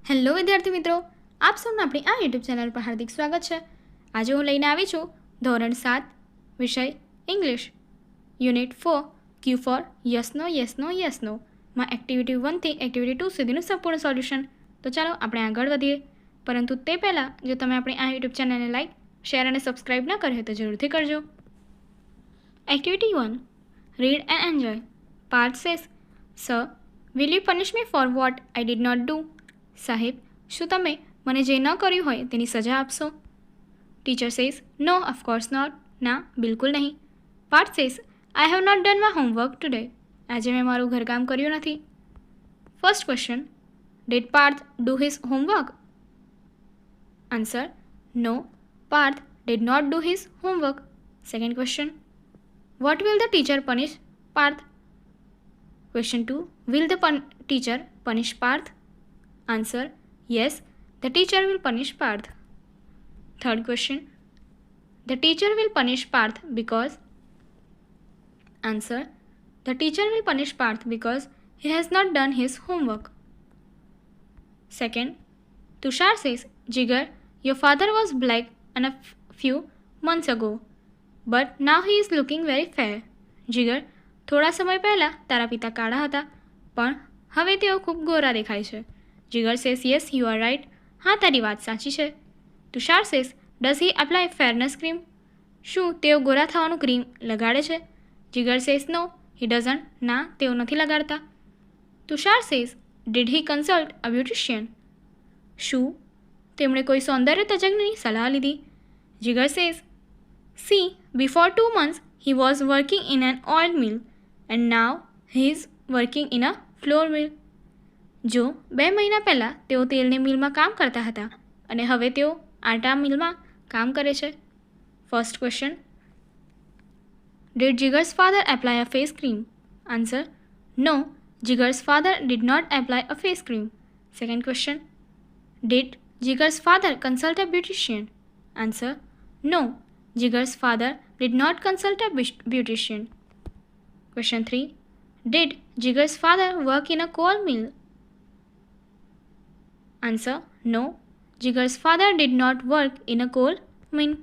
Hello વિદ્યાર્થી મિત્રો, આપ સૌનું આપણી આ યુટ્યુબ ચેનલ પર હાર્દિક સ્વાગત છે. આજે હું લઈને આવી છું ધોરણ 7 વિષય ઇંગ્લિશ યુનિટ 4 ક્યુ ફોર યસ નો માં એક્ટિવિટી 1 થી એક્ટિવિટી 2 સુધીનું સંપૂર્ણ સોલ્યુશન. તો ચાલો આપણે આગળ વધીએ. પરંતુ તે પહેલાં જો તમે આપણી આ યુટ્યુબ ચેનલને લાઇક, શેર અને સબસ્ક્રાઇબ ન કરી હોય તો જરૂરથી કરજો. Activity 1, read and enjoy. Parth says, sir, will you punish me for what I did not do? સાહેબ, શું તમે મને જે ન કર્યું હોય તેની સજા આપશો? Teacher says, no of course not. ના, બિલકુલ નહીં. Parth says, I have not done my homework today. આજે મેં મારું ઘરકામ કર્યું નથી. First question, did Parth do his homework? Answer, no, Parth did not do his homework. Second question, what will the teacher punish Parth? Question 2, will the teacher punish Parth? Answer, yes, the teacher will punish Parth. Third question, the teacher will punish Parth because? Answer, the teacher will punish Parth because he has not done his homework. Second, Tushar says, Jigar, your father was black and a few months ago, but now he is looking very fair. જીગર, થોડા સમય પહેલાં તારા પિતા કાળા હતા પણ હવે તેઓ ખૂબ ગોરા દેખાય છે. Jigar says, yes you are right. હા, તારી વાત સાચી છે. Tushar says, does he apply fairness cream? શું તેઓ ગોરા થવાનું ક્રીમ લગાડે છે? Jigar says, no, he doesn't. ના, તેઓ નથી લગાડતા. Tushar says, did he consult a beautician? શું તેમણે કોઈ સૌંદર્ય તજજ્ઞની સલાહ લીધી? Jigar says, see, before 2 months he was working in an oil mill and now he is working in a flour mill. જો 2 મહિના પહેલાં તેઓ તેલની મિલમાં કામ કરતા હતા અને હવે તેઓ આટા મિલમાં કામ કરે છે. First question, did Jigar's father apply a face cream? Answer, no, Jigar's father did not apply a face cream. Second question, did Jigar's father consult a beautician? Answer, no, Jigar's father did not consult a beautician. Question 3, did Jigar's father work in a coal mill? Answer, no, Jigar's father did not work in a coal mill.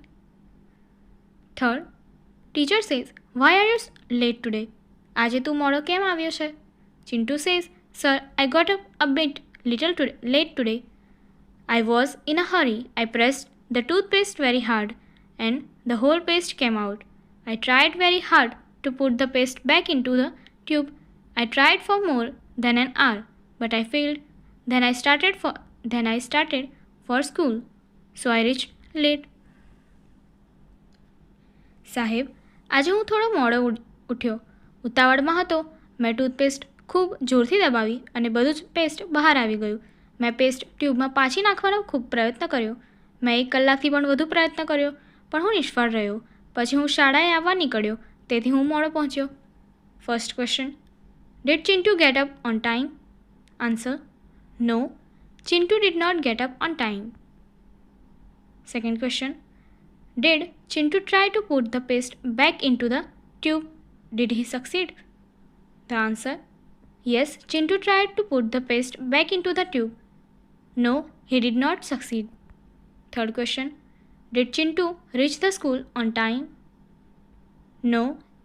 Third, teacher says, why are you late today? આજે તું મોડો કેમ આવ્યો છે? Chintu says, sir, I got up a bit late today. I was in a hurry. I pressed the toothpaste very hard and the whole paste came out. I tried very hard to put the paste back into the tube. I tried for more than an hour, but I failed. Then I started for school, so I reached late. સાહેબ, આજે હું થોડો મોડો ઉઠ્યો. ઉતાવળમાં હતો. મેં toothpaste ખૂબ જોરથી દબાવી અને બધું જ પેસ્ટ બહાર આવી ગયું. મેં પેસ્ટ ટ્યુબમાં પાછી નાખવાનો ખૂબ પ્રયત્ન કર્યો. મેં 1 કલાકથી પણ વધુ પ્રયત્ન કર્યો પણ હું નિષ્ફળ રહ્યો. પછી હું શાળાએ આવવા નીકળ્યો, તેથી હું મોડો પહોંચ્યો. First question, did Chintu get up on time? Answer, no, Chintu did not get up on time. Second question, did Chintu try to put the paste back into the tube? Did he succeed? The answer, yes, Chintu tried to put the paste back into the tube. No, he did not succeed. Third question, did Chintu reach the school on time? No,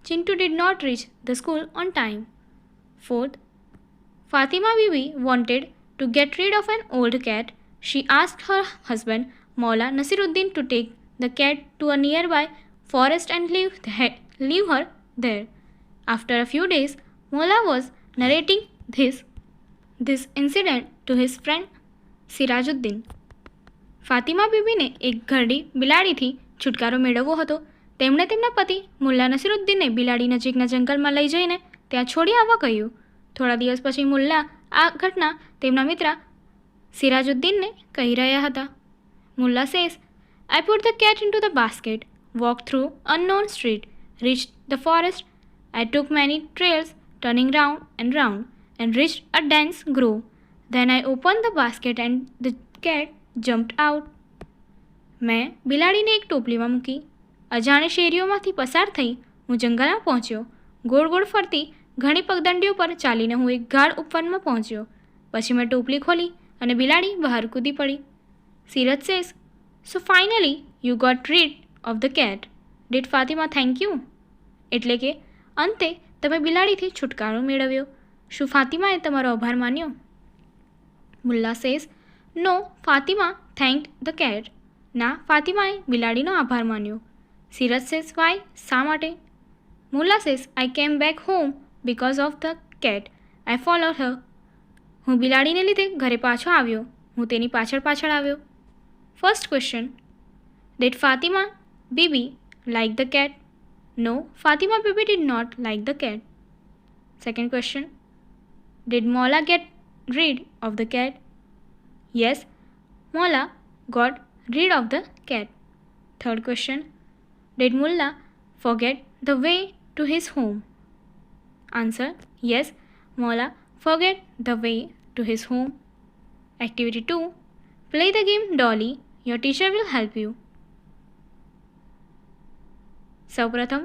Chintu did not reach the school on time. Fourth, Fatima Bibi wanted to get rid of an old cat. She asked her husband Maula Nasiruddin to take the cat to a nearby forest and leave her there. After a few days, Maula was narrating this incident to his friend Sirajuddin. Fatima બીબીને એક ઘરડી બિલાડીથી છુટકારો મેળવવો હતો. તેમણે તેમના પતિ મુલ્લા નસીરુદ્દીનને બિલાડી નજીકના જંગલમાં લઈ જઈને ત્યાં છોડી આવવા કહ્યું. થોડા દિવસ પછી મુલ્લા આ ઘટના તેમના મિત્ર સિરાજુદ્દીનને કહી રહ્યા હતા. Mulla says, I put the cat into the basket, walked through unknown street, reached the forest. I took many trails, turning round and reached a dense grove. Then I opened the basket and the cat jumped out. મેં બિલાડીને એક ટોપલીમાં મૂકી. અજાણી શેરીઓમાંથી પસાર થઈ હું જંગલમાં પહોંચ્યો. ગોળ ગોળ ફરતી ઘણી પગદંડીઓ પર ચાલીને હું એક ગાઢ ઉપવનમાં પહોંચ્યો. પછી મેં ટોપલી ખોલી અને બિલાડી બહાર કૂદી પડી. Siraj says, "So finally you got rid of the cat. Did Fatima thank you?" એટલે કે અંતે તમે બિલાડીથી છુટકારો મેળવ્યો. શું ફાતિમાએ તમારો આભાર માન્યો? Mulla says, "No, Fatima thanked the cat." ના, ફાતિમાએ બિલાડીનો આભાર માન્યો. Siraj says, "Why?" શા માટે? Mulla says, "I came back home because of the cat. I followed her." હું બિલાડીને લીધે ઘરે પાછો આવ્યો. હું તેની પાછળ પાછળ આવ્યો. First question. Did Fatima Bibi like the cat? No, Fatima Bibi did not like the cat. Second question. Did Mola get rid of the cat? Yes, Mola got rid of the cat. Third question. Did Mullah forget the way to his home? Answer. Yes, Mola forget the way to his home. Activity 2. Play the game Dolly. Your teacher will help you. સૌપ્રથમ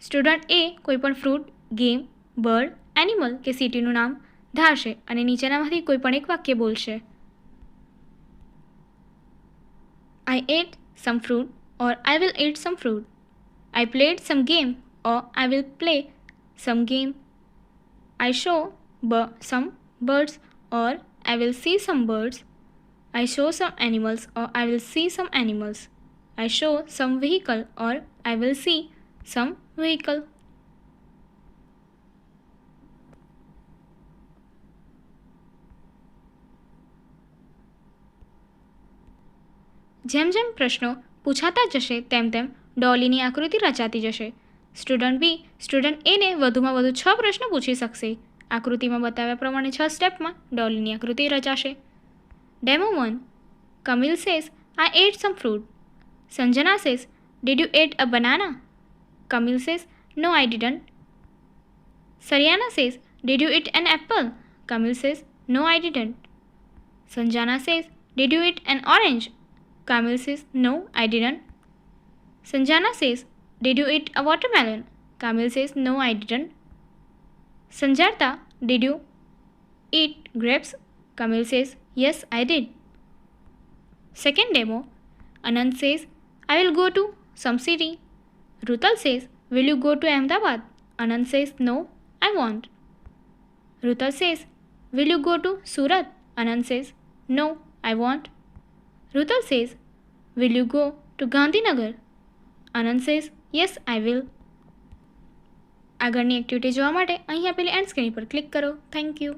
student એ કોઈપણ fruit, game, bird, animal કે સિટીનું નામ ધારશે અને નીચેનામાંથી કોઈપણ એક વાક્ય બોલશે. I ate some fruit or I will eat some fruit. I played some game or I will play some game. I saw some birds or I will see some birds. I saw some animals or I will see some animals. I saw some vehicle or I will see some vehicle. જેમ જેમ પ્રશ્નો પૂછાતા જશે તેમ તેમ ડોલીની આકૃતિ રચાતી જશે. Student બી student એને વધુમાં વધુ 6 પ્રશ્નો પૂછી શકશે. આકૃતિમાં બતાવ્યા પ્રમાણે 6 સ્ટેપમાં ડોલીની આકૃતિ રચાશે. Demo 1. Kamil says, "I ate some fruit." Sanjana says, "Did you eat a banana?" Kamil says, "No, I didn't." Saryana says, "Did you eat an apple?" Kamil says, "No, I didn't." Sanjana says, "Did you eat an orange?" Kamil says, "No, I didn't." Sanjana says, "Did you eat a watermelon?" Kamil says, "No, I didn't." Sanjarta, "Did you eat grapes?" Kamil says, "Yes, I did." Second demo. Anand says, "I will go to some city." Rutal says, "Will you go to Ahmedabad?" Anand says, "No, I won't." Rutal says, "Will you go to Surat?" Anand says, "No, I won't." Rutal says, "Will you go to Gandhinagar?" Anand says, "Yes, I will." આગળની activity જોવા માટે અહીં આપેલી and screen પર click કરો. Thank you.